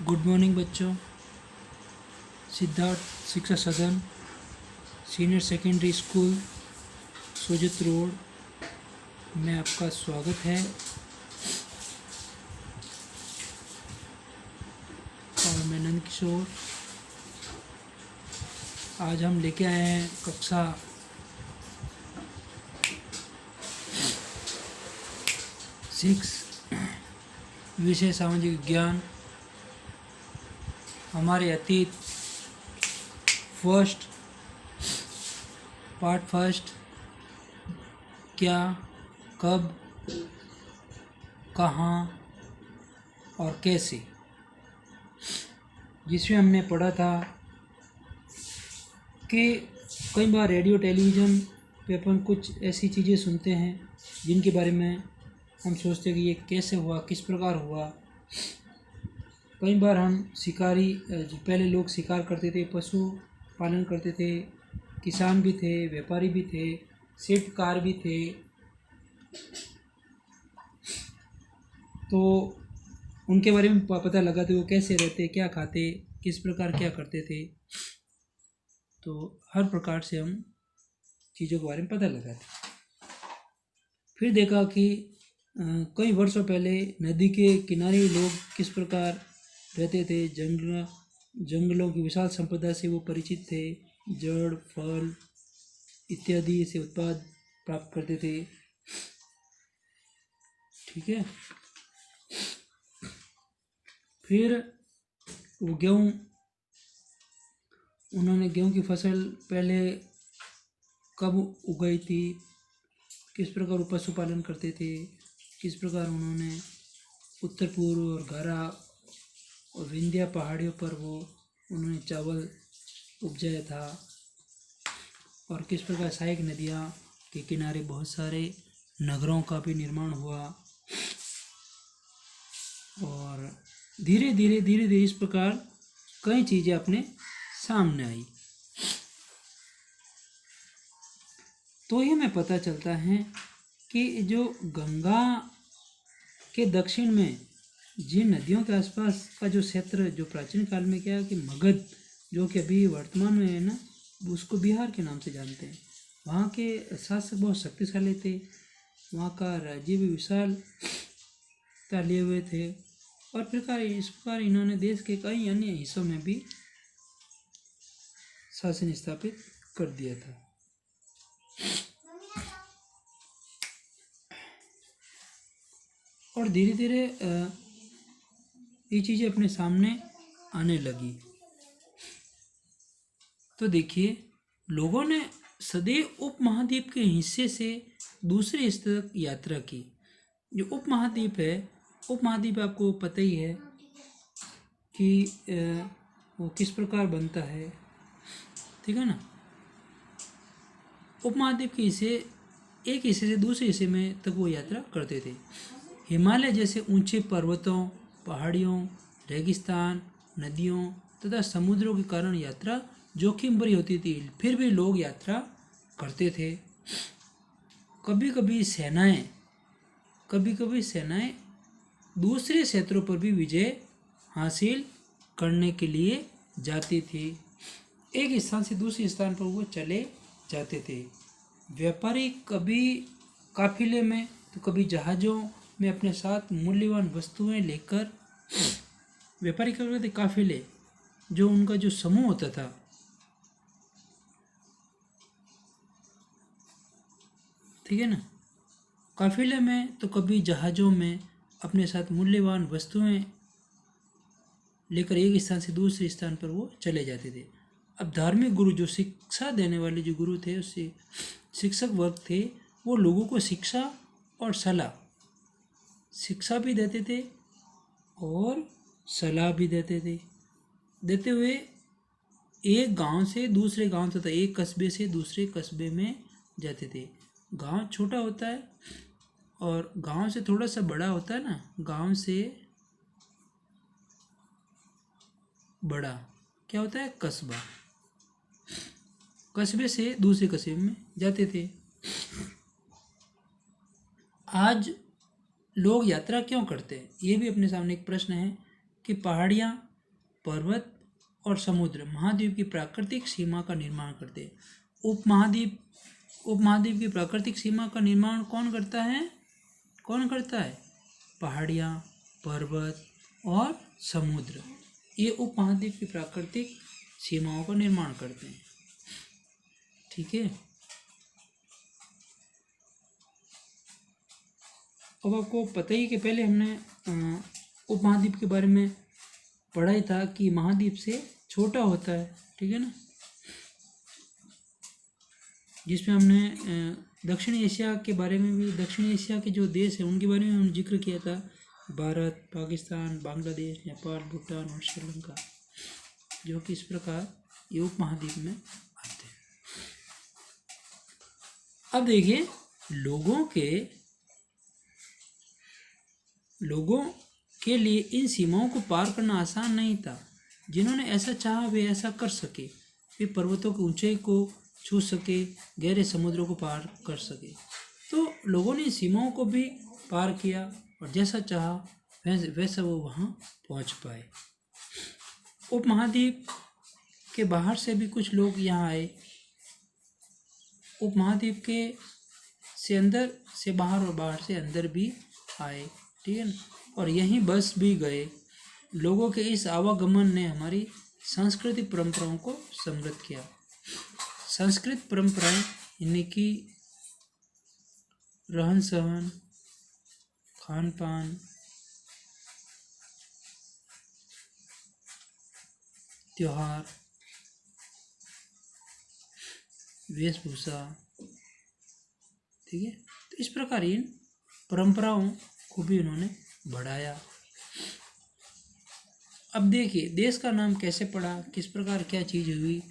Good morning बच्चों। सिद्धार्थ शिक्षा सदन senior secondary school Sojat road में आपका स्वागत है। और मैं नंद किशोर। आज हम लेके आए हैं कक्षा 6 विषय सामाजिक विज्ञान। हमारे अतीत पार्ट फर्स्ट, क्या, कब, कहाँ और कैसे, जिसमें हमने पढ़ा था कि कई बार रेडियो टेलीविज़न पे अपन कुछ ऐसी चीज़ें सुनते हैं जिनके बारे में हम सोचते हैं कि ये कैसे हुआ, किस प्रकार हुआ। कई बार हम शिकारी, पहले लोग शिकार करते थे, पशु पालन करते थे, किसान भी थे, व्यापारी भी थे, शिल्पकार भी थे। तो उनके बारे में पता लगा तो वो कैसे रहते, क्या खाते, किस प्रकार क्या करते थे। तो हर प्रकार से हम चीज़ों के बारे में पता लगाते। फिर देखा कि कई वर्षों पहले नदी के किनारे लोग किस प्रकार रहते थे। जंगलों की विशाल संपदा से वो परिचित थे। जड़, फल इत्यादि से उत्पाद प्राप्त करते थे। ठीक है। फिर वो उन्होंने गेहूं की फसल पहले कब उगाई थी, किस प्रकार वो पशुपालन करते थे, किस प्रकार उन्होंने उत्तर पूर्व और घारा और विंध्या पहाड़ियों पर उन्होंने चावल उपजाया था, और किस प्रकार सहायक नदियाँ के किनारे बहुत सारे नगरों का भी निर्माण हुआ। और धीरे धीरे इस प्रकार कई चीज़ें अपने सामने आई। तो ही हमें पता चलता है कि जो गंगा के दक्षिण में जिन नदियों के आसपास का जो क्षेत्र, जो प्राचीन काल में क्या है कि मगध, जो कि अभी वर्तमान में है ना, उसको बिहार के नाम से जानते हैं, वहाँ के शासक बहुत शक्तिशाली थे। वहाँ का राज्य भी विशालता लिए हुए थे। और इस प्रकार इन्होंने देश के कई अन्य हिस्सों में भी शासन स्थापित कर दिया था। और धीरे धीरे ये चीज़ें अपने सामने आने लगी। तो देखिए, लोगों ने सदैव उपमहाद्वीप के हिस्से से दूसरे हिस्से तक यात्रा की। जो उपमहाद्वीप है, उपमहाद्वीप आपको पता ही है कि वो किस प्रकार बनता है। ठीक है ना। उपमहाद्वीप के हिस्से एक हिस्से से दूसरे हिस्से में तक वो यात्रा करते थे। हिमालय जैसे ऊंचे पर्वतों, पहाड़ियों, रेगिस्तान, नदियों तथा समुद्रों के कारण यात्रा जोखिम भरी होती थी, फिर भी लोग यात्रा करते थे। कभी कभी सेनाएं दूसरे क्षेत्रों पर भी विजय हासिल करने के लिए जाती थी। एक स्थान से दूसरे स्थान पर वो चले जाते थे। व्यापारी कभी काफिले में तो कभी जहाज़ों में अपने साथ मूल्यवान वस्तुएं लेकर, व्यापारी क्या करते थे, काफिले, जो उनका जो समूह होता था, ठीक है ना, काफिले में तो कभी जहाज़ों में अपने साथ मूल्यवान वस्तुएं लेकर एक स्थान से दूसरे स्थान पर वो चले जाते थे। अब धार्मिक गुरु, जो शिक्षा देने वाले जो गुरु थे, उससे शिक्षक वर्ग थे, वो लोगों को शिक्षा और सलाह, शिक्षा भी देते थे और सलाह भी देते हुए एक गांव से दूसरे गांव तथा एक कस्बे से दूसरे कस्बे में जाते थे। गांव छोटा होता है और गांव से थोड़ा सा बड़ा होता है ना, गांव से बड़ा क्या होता है, कस्बा। कस्बे से दूसरे कस्बे में जाते थे। आज लोग यात्रा क्यों करते हैं, ये भी अपने सामने एक प्रश्न है कि पहाड़ियाँ पर्वत और समुद्र महाद्वीप की प्राकृतिक सीमा का निर्माण करते हैं। उपमहाद्वीप की प्राकृतिक सीमा का निर्माण कौन करता है? पहाड़ियाँ, पर्वत और समुद्र, ये उपमहाद्वीप की प्राकृतिक सीमाओं का निर्माण करते हैं। ठीक है। अब आपको पता ही कि पहले हमने उपमहाद्वीप के बारे में पढ़ा ही था कि महाद्वीप से छोटा होता है। ठीक है ना, जिसमें हमने दक्षिण एशिया के बारे में भी, दक्षिण एशिया के जो देश हैं उनके बारे में हमने जिक्र किया था, भारत, पाकिस्तान, बांग्लादेश, नेपाल, भूटान और श्रीलंका, जो कि इस प्रकार ये उपमहाद्वीप में आते हैं। अब देखिए, लोगों के लिए इन सीमाओं को पार करना आसान नहीं था। जिन्होंने ऐसा चाहा वे ऐसा कर सके, वे पर्वतों की ऊंचाई को छू सके, गहरे समुद्रों को पार कर सके। तो लोगों ने सीमाओं को भी पार किया और जैसा चाहा वैसा वो वहाँ पहुँच पाए। उपमहाद्वीप के बाहर से भी कुछ लोग यहाँ आए, उपमहाद्वीप के से अंदर से बाहर और बाहर से अंदर भी आए। ठीक है ना, और यहीं बस भी गए। लोगों के इस आवागमन ने हमारी सांस्कृतिक परंपराओं को समृद्ध किया। सांस्कृतिक परंपराएं यानी कि रहन सहन, खान पान, त्योहार, वेशभूषा, ठीक है, तो इस प्रकार इन परंपराओं को भी उन्होंने बढ़ाया। अब देखिए, देश का नाम कैसे पड़ा, किस प्रकार क्या चीज़ हुई,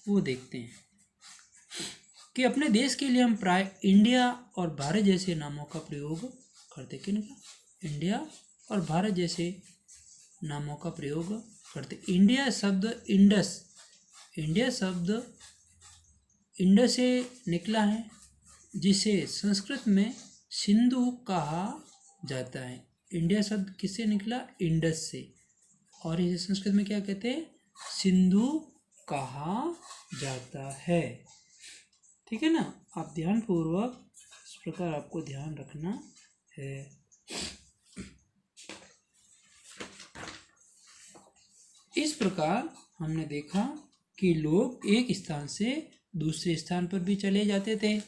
वो देखते हैं कि अपने देश के लिए हम प्राय इंडिया और भारत जैसे नामों का प्रयोग करते। किनका? इंडिया और भारत जैसे नामों का प्रयोग करते। इंडिया शब्द इंडस से निकला है, जिसे संस्कृत में सिंधु कहा जाता है। इंडिया शब्द किससे निकला? इंडस से, और इसे संस्कृत में क्या कहते हैं? सिंधु कहा जाता है। ठीक है ना, आप ध्यानपूर्वक इस प्रकार आपको ध्यान रखना है। इस प्रकार हमने देखा कि लोग एक स्थान से दूसरे स्थान पर भी चले जाते थे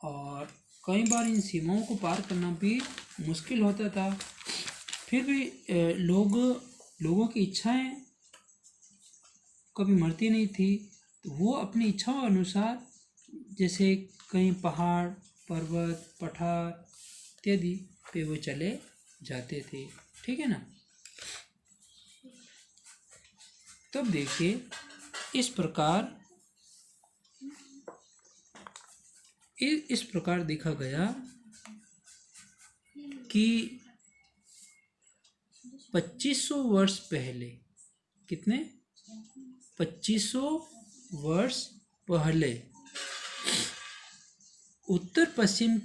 और कई बार इन सीमाओं को पार करना भी मुश्किल होता था। फिर भी लोगों की इच्छाएं कभी मरती नहीं थी, तो वो अपनी इच्छाओं अनुसार जैसे कहीं पहाड़, पर्वत, पठार इत्यादि पे वो चले जाते थे। ठीक है ना, तब देखिए इस प्रकार देखा गया कि 2500 वर्ष पहले, कितने? 2500 वर्ष पहले उत्तर पश्चिम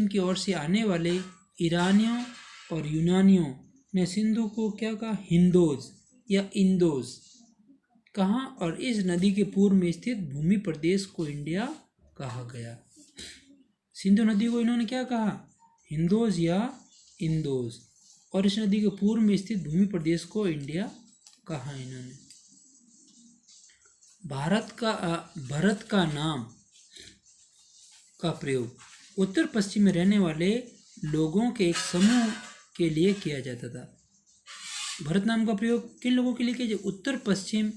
की ओर से आने वाले ईरानियों और यूनानियों ने सिंधु को क्या कहा? हिंदोज या इंदोज कहा, और इस नदी के पूर्व में स्थित भूमि प्रदेश को इंडिया कहा गया। सिंधु नदी को इन्होंने क्या कहा? हिंदोज या इंदोज, और इस नदी के पूर्व में स्थित भूमि प्रदेश को इंडिया कहा इन्होंने। भारत का नाम का प्रयोग उत्तर पश्चिम में रहने वाले लोगों के एक समूह के लिए किया जाता था। भारत नाम का प्रयोग किन लोगों के लिए किया जाता? उत्तर पश्चिम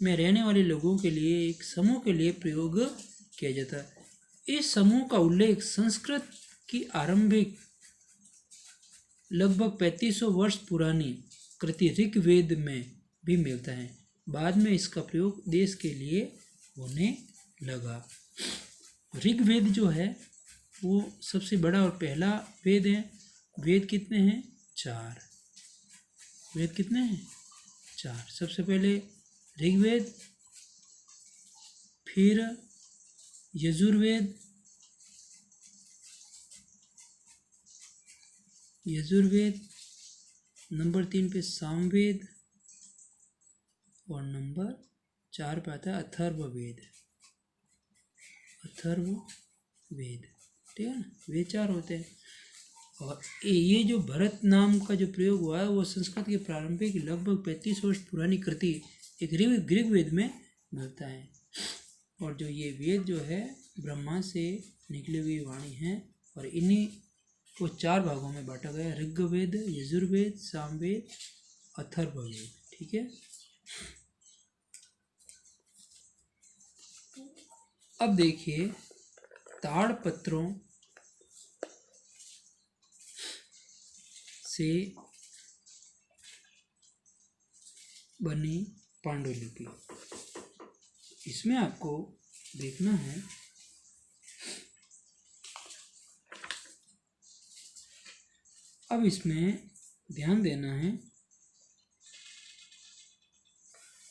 में रहने वाले लोगों के लिए एक समूह के लिए प्रयोग किया जाता है। इस समूह का उल्लेख संस्कृत की आरंभिक लगभग 3500 वर्ष पुरानी कृति ऋग्वेद में भी मिलता है। बाद में इसका प्रयोग देश के लिए होने लगा। ऋग्वेद जो है वो सबसे बड़ा और पहला वेद है। वेद कितने हैं? 4। वेद कितने हैं? 4। सबसे पहले ऋग्वेद, फिर यजुर्वेद, नंबर 3 पे सामवेद और नंबर 4 पे आता है अथर्ववेद। अथर्ववेद, ठीक है ना, वे 4 होते हैं। और ये जो भरत नाम का जो प्रयोग हुआ है वो संस्कृत की प्रारंभिक लगभग 35 वर्ष पुरानी कृति एक ऋग्वेद में मिलता है। और जो ये वेद जो है ब्रह्मा से निकली हुई वाणी है और इन्हीं को 4 भागों में बांटा गया है, ऋग्वेद, यजुर्वेद, सामवेद, अथर्ववेद, ठीक है। अब देखिए ताड़पत्रों से बनी पांडुलिपि। इसमें आपको देखना है अब इसमें ध्यान देना है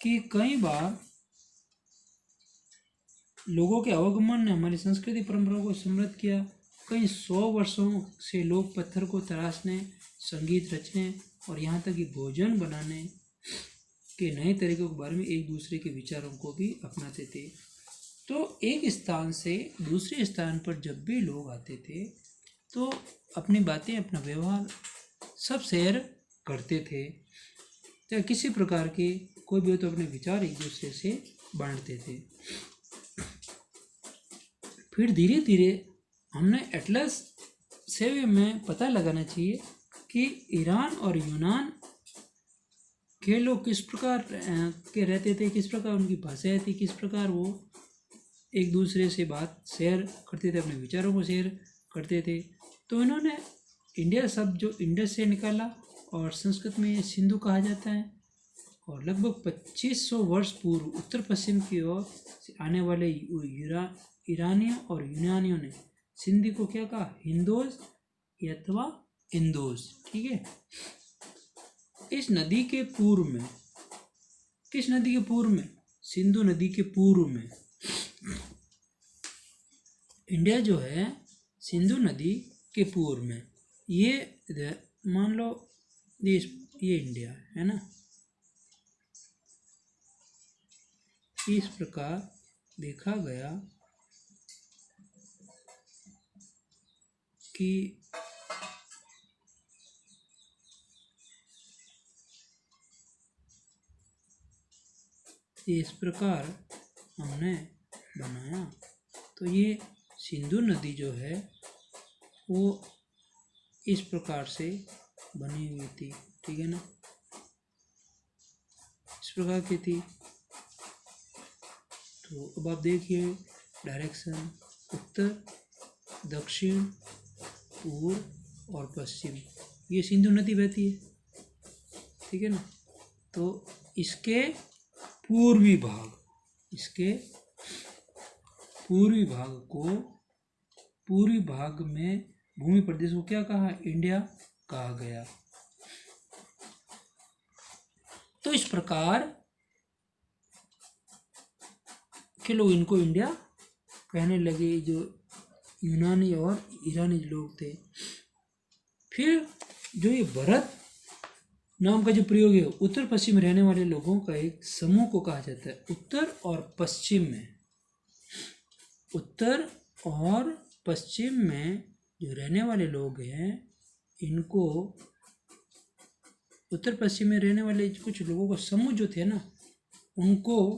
कि कई बार लोगों के आवागमन ने हमारी संस्कृति परंपरा को समृद्ध किया। कई 100 वर्षों से लोग पत्थर को तराशने, संगीत रचने और यहाँ तक कि भोजन बनाने के नए तरीकों के बारे में एक दूसरे के विचारों को भी अपनाते थे। तो एक स्थान से दूसरे स्थान पर जब भी लोग आते थे तो अपनी बातें, अपना व्यवहार सब शेयर करते थे। चाहे किसी प्रकार के कोई भी हो तो अपने विचार एक दूसरे से बांटते थे। फिर धीरे धीरे हमने एटलस से में पता लगाना चाहिए कि ईरान और यूनान के लोग किस प्रकार के रहते थे, किस प्रकार उनकी भाषाएं थी, किस प्रकार वो एक दूसरे से बात शेयर करते थे, अपने विचारों को शेयर करते थे। तो इन्होंने इंडिया शब्द जो इंडस से निकाला और संस्कृत में ये सिंधु कहा जाता है। और लगभग 2500 वर्ष पूर्व उत्तर पश्चिम की ओर से आने वाले ईरानियों और यूनानियों ने सिंधी को क्या कहा, हिंदोज अथवा इंदोज, ठीक है। इस नदी के पूर्व में, किस नदी के पूर्व में, सिंधु नदी के पूर्व में इंडिया जो है सिंधु नदी के पूर्व में, ये मान लो ये इंडिया है ना। इस प्रकार देखा गया कि इस प्रकार हमने बनाया तो ये सिंधु नदी जो है वो इस प्रकार से बनी हुई थी, ठीक है ना, इस प्रकार की थी। तो अब आप देखिए डायरेक्शन उत्तर, दक्षिण, पूर्व और पश्चिम, ये सिंधु नदी बहती है, ठीक है ना। तो इसके पूर्वी भाग, इसके पूर्वी भाग को, पूर्वी भाग में भूमि प्रदेश को क्या कहा, इंडिया कहा गया। तो इस प्रकार के लोग इनको इंडिया कहने लगे, जो यूनानी और ईरानी लोग थे। फिर जो ये भरत नाम का जो प्रयोग है, उत्तर पश्चिम में रहने वाले लोगों का एक समूह को कहा जाता है। उत्तर और पश्चिम में, उत्तर और पश्चिम में जो रहने वाले लोग हैं, इनको उत्तर पश्चिम में रहने वाले कुछ लोगों का समूह जो थे ना, उनको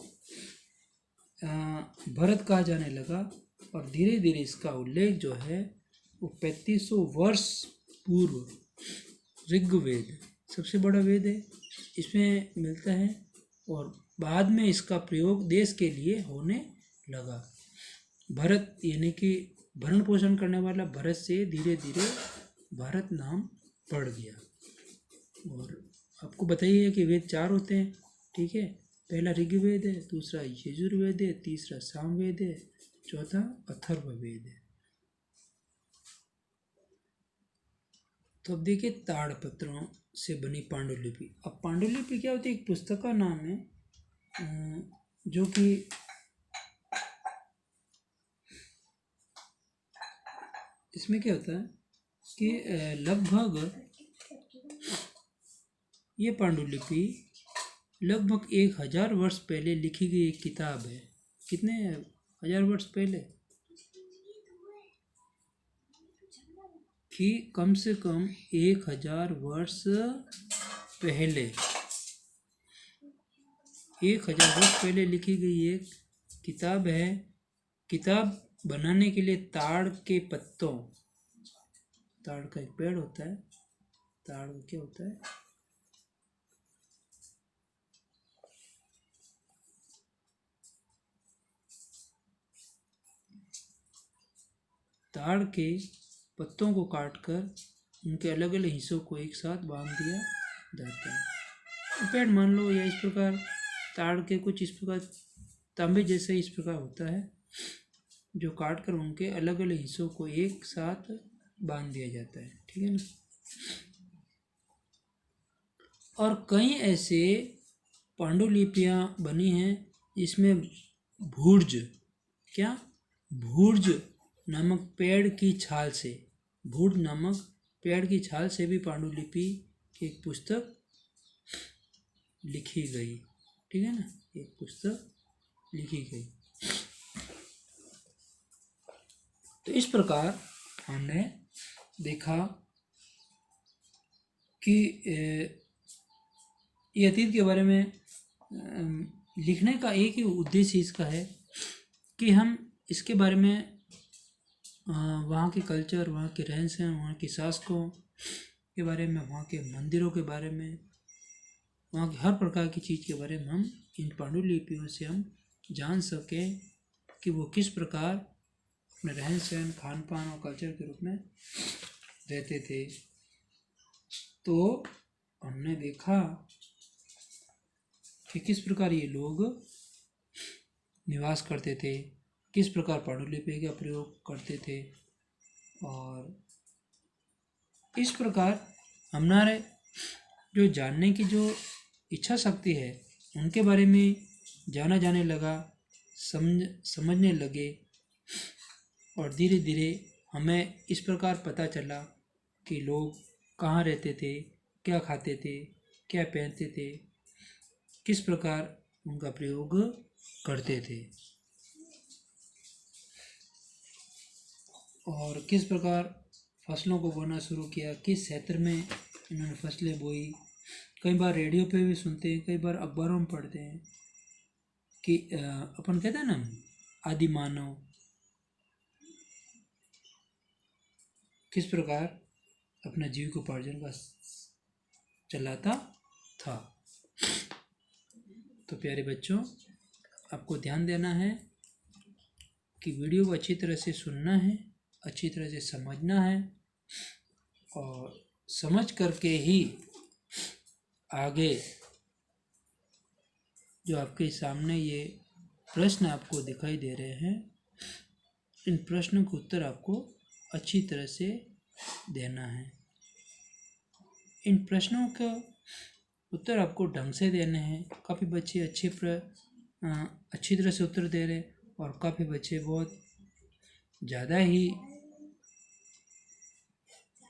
भरत कहा जाने लगा। और धीरे धीरे इसका उल्लेख जो है वो 3500 वर्ष पूर्व ऋग्वेद, सबसे बड़ा वेद है, इसमें मिलता है। और बाद में इसका प्रयोग देश के लिए होने लगा। भरत यानी कि भरण पोषण करने वाला भरत से धीरे धीरे भारत नाम पड़ गया। और आपको बताइए कि वेद 4 होते हैं, ठीक है। पहला ऋग्वेद है, दूसरा यजुर्वेद है, तीसरा सामवेद है, चौथा अथर्ववेद है। तो अब देखिए ताड़पत्रों से बनी पांडुलिपि। अब पांडुलिपि क्या होती है, एक पुस्तक का नाम है जो कि इसमें क्या होता है कि लगभग ये पांडुलिपि लगभग 1000 वर्ष पहले लिखी गई एक किताब है। कितने 1000 वर्ष पहले? कि कम से कम 1000 वर्ष पहले 1000 वर्ष पहले लिखी गई एक किताब है। किताब बनाने के लिए ताड़ के पत्तों, ताड़ का एक पेड़ होता है, ताड़ क्या होता है, ताड़ के पत्तों को काटकर उनके अलग अलग हिस्सों को एक साथ बांध दिया जाता है। पेड़ मान लो या इस प्रकार ताड़ के कुछ इस प्रकार तांबे जैसे इस प्रकार होता है, जो काट कर उनके अलग अलग हिस्सों को एक साथ बांध दिया जाता है। ठीक है ना। और कई ऐसे पांडुलिपियाँ बनी हैं जिसमें भूर्ज, क्या, भूर्ज नामक पेड़ की छाल से, भूर्ज नामक पेड़ की छाल से भी पांडुलिपि की एक पुस्तक लिखी गई। ठीक है ना, एक पुस्तक लिखी गई। तो इस प्रकार हमने देखा कि ये अतीत के बारे में लिखने का एक ही उद्देश्य इसका है कि हम इसके बारे में वहाँ के कल्चर, वहाँ के रहन सहन, वहाँ की शासकों के बारे में, वहाँ के मंदिरों के बारे में, वहाँ की हर प्रकार की चीज़ के बारे में हम इन पांडुलिपियों से हम जान सकें कि वो किस प्रकार अपने रहन सहन, खान पान और कल्चर के रूप में रहते थे। तो हमने देखा कि किस प्रकार ये लोग निवास करते थे, किस प्रकार पांडुलिपि का प्रयोग करते थे, और इस प्रकार हमारे जो जानने की जो इच्छा शक्ति है उनके बारे में जाना जाने लगा, समझने लगे, और धीरे धीरे हमें इस प्रकार पता चला कि लोग कहाँ रहते थे, क्या खाते थे, क्या पहनते थे, किस प्रकार उनका प्रयोग करते थे, और किस प्रकार फसलों को बोना शुरू किया, किस क्षेत्र में इन्होंने फसलें बोई। कई बार रेडियो पे भी सुनते हैं, कई बार अखबारों में पढ़ते हैं कि अपन कहते हैं ना, आदि मानव किस प्रकार अपना जीविकोपार्जन का चलाता था। तो प्यारे बच्चों, आपको ध्यान देना है कि वीडियो को अच्छी तरह से सुनना है, अच्छी तरह से समझना है, और समझ करके ही आगे जो आपके सामने ये प्रश्न आपको दिखाई दे रहे हैं, इन प्रश्नों के उत्तर आपको अच्छी तरह से देना है। इन प्रश्नों का उत्तर आपको ढंग से देने हैं। काफ़ी बच्चे अच्छी तरह से उत्तर दे रहे हैं, और काफ़ी बच्चे बहुत ज़्यादा ही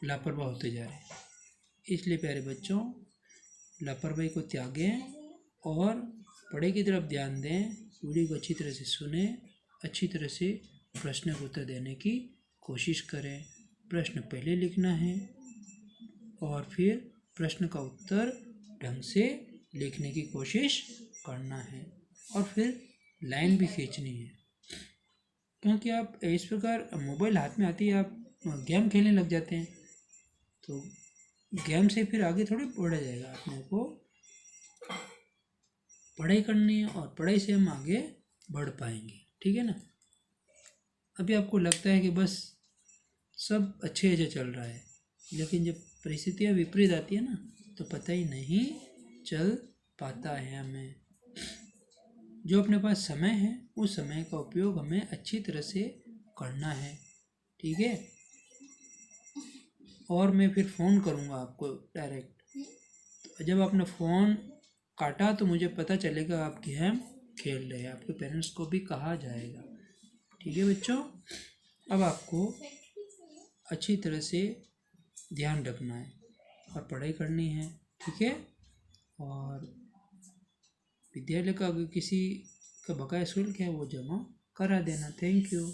लापरवाह होते जा रहे हैं। इसलिए प्यारे बच्चों, लापरवाही को त्यागें और पढ़ाई की तरफ ध्यान दें। वीडियो को अच्छी तरह से सुने, अच्छी तरह से प्रश्न का उत्तर देने की कोशिश करें। प्रश्न पहले लिखना है और फिर प्रश्न का उत्तर ढंग से लिखने की कोशिश करना है, और फिर लाइन भी खींचनी है। क्योंकि आप इस प्रकार मोबाइल हाथ में आती है, आप गेम खेलने लग जाते हैं, तो गेम से फिर आगे थोड़ी बढ़ा जाएगा। अपने को पढ़ाई करनी है, और पढ़ाई से हम आगे बढ़ पाएंगे। ठीक है ना। अभी आपको लगता है कि बस सब अच्छे से चल रहा है, लेकिन जब परिस्थितियाँ विपरीत आती है ना, तो पता ही नहीं चल पाता है हमें। जो अपने पास समय है, उस समय का उपयोग हमें अच्छी तरह से करना है। ठीक है। और मैं फिर फ़ोन करूँगा आपको डायरेक्ट। जब आपने फ़ोन काटा तो मुझे पता चलेगा आप गेम खेल रहे हैं, आपके पेरेंट्स को भी कहा जाएगा। ठीक है बच्चों, अब आपको अच्छी तरह से ध्यान रखना है और पढ़ाई करनी है। ठीक है। और विद्यालय का अगर किसी का बकाया शुल्क है वो जमा करा देना। Thank you.